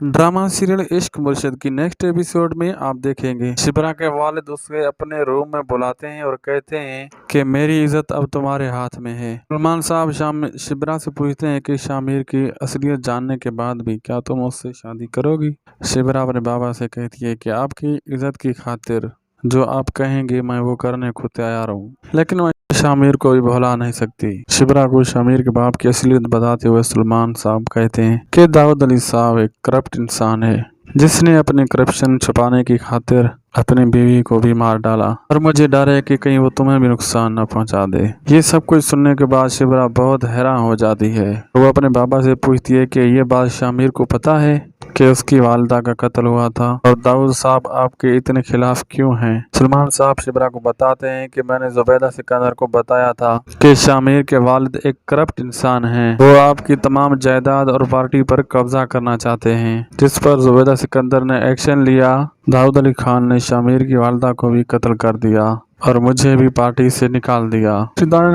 Drama serial इश्क मुर्शिद की नेक्स्ट एपिसोड में आप देखेंगे शिबरा के वालिद उसे अपने रूम में बुलाते हैं और कहते हैं कि मेरी इज्जत अब तुम्हारे हाथ में है। सलमान साहब शिबरा से पूछते हैं कि शामिर की असलियत जानने के बाद भी क्या तुम उससे शादी करोगी। शिबरा अपने बाबा से कहती है कि आपकी इज्जत की खातिर जो आप कहेंगे मैं वो करने को तैयार हूँ, लेकिन मैं शामिर को भी भुला नहीं सकती। शिबरा को शामिर के बाप की असलियत बताते हुए सलमान साहब कहते हैं कि दाऊद अली साहब एक करप्ट इंसान है जिसने अपने करप्शन छुपाने की खातिर अपनी बीवी को भी मार डाला और मुझे डर है कि कहीं वो तुम्हें भी नुकसान न पहुंचा दे। ये सब कुछ सुनने के बाद शिबरा बहुत हैरान हो जाती है। वो अपने बाबा से पूछती है कि ये बात शामिर को पता है कि उसकी वालिदा का कत्ल हुआ था और दाऊद साहब आपके इतने खिलाफ क्यों हैं। सलमान साहब शिबरा को बताते हैं कि मैंने जुबैदा सिकंदर को बताया था कि शामिर के वालिद एक करप्ट इंसान हैं। वो आपकी तमाम जायदाद और पार्टी पर कब्जा करना चाहते हैं, जिस पर जुबैदा सिकंदर ने एक्शन लिया। दाऊद अली खान ने शामिर की वालिदा को भी कत्ल कर दिया और मुझे भी पार्टी से निकाल दिया।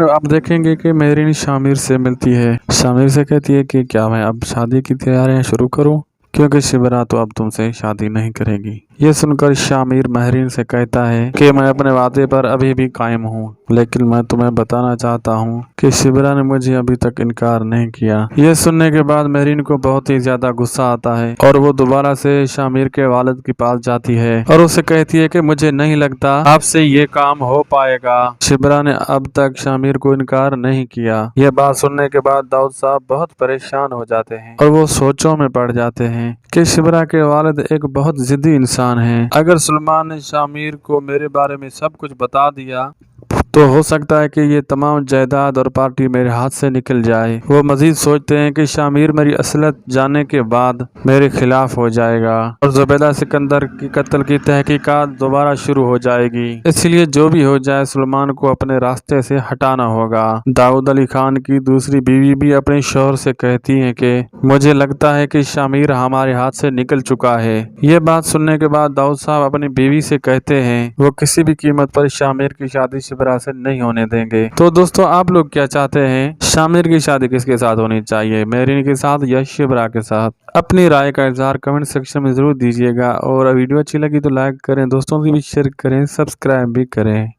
आप देखेंगे कि मेहरीन शामिर से मिलती है। शामिर से कहती है कि क्या मैं अब शादी की तैयारियां शुरू करूं, क्योंकि शिबरा तो अब तुमसे शादी नहीं करेगी। ये सुनकर शामिर महरीन से कहता है कि मैं अपने वादे पर अभी भी कायम हूँ, लेकिन मैं तुम्हें बताना चाहता हूँ कि शिबरा ने मुझे अभी तक इनकार नहीं किया। ये सुनने के बाद महरीन को बहुत ही ज्यादा गुस्सा आता है और वो दोबारा से शामिर के वालिद के पास जाती है और उसे कहती है कि मुझे नहीं लगता आपसे ये काम हो पाएगा। शिबरा ने अब तक शामिर को इनकार नहीं किया। यह बात सुनने के बाद दाऊद साहब बहुत परेशान हो जाते हैं और वो सोचों में पड़ जाते हैं कि शिबरा के वालिद एक बहुत जिद्दी इंसान है। अगर सलमान ने शामिर को मेरे बारे में सब कुछ बता दिया तो हो सकता है कि ये तमाम जायदाद और पार्टी मेरे हाथ से निकल जाए। वो मजीद सोचते हैं कि शामिर मेरी असलियत जानने के बाद मेरे खिलाफ हो जाएगा और जुबैदा सिकंदर की कत्ल की तहकीकात दोबारा शुरू हो जाएगी। इसलिए जो भी हो जाए सलमान को अपने रास्ते से हटाना होगा। दाऊद अली खान की दूसरी बीवी भी अपने शौहर से कहती है कि मुझे लगता है कि शामिर हमारे हाथ से निकल चुका है। ये बात सुनने के बाद दाऊद साहब अपनी बीवी से कहते हैं वो किसी भी कीमत पर शामिर की शादी शिबरा से नहीं होने देंगे। तो दोस्तों आप लोग क्या चाहते हैं, शामिर की शादी किसके साथ होनी चाहिए, महरीन के साथ या शिबरा के साथ? अपनी राय का इज़हार कमेंट सेक्शन में जरूर दीजिएगा और वीडियो अच्छी लगी तो लाइक करें, दोस्तों से भी शेयर करें, सब्सक्राइब भी करें।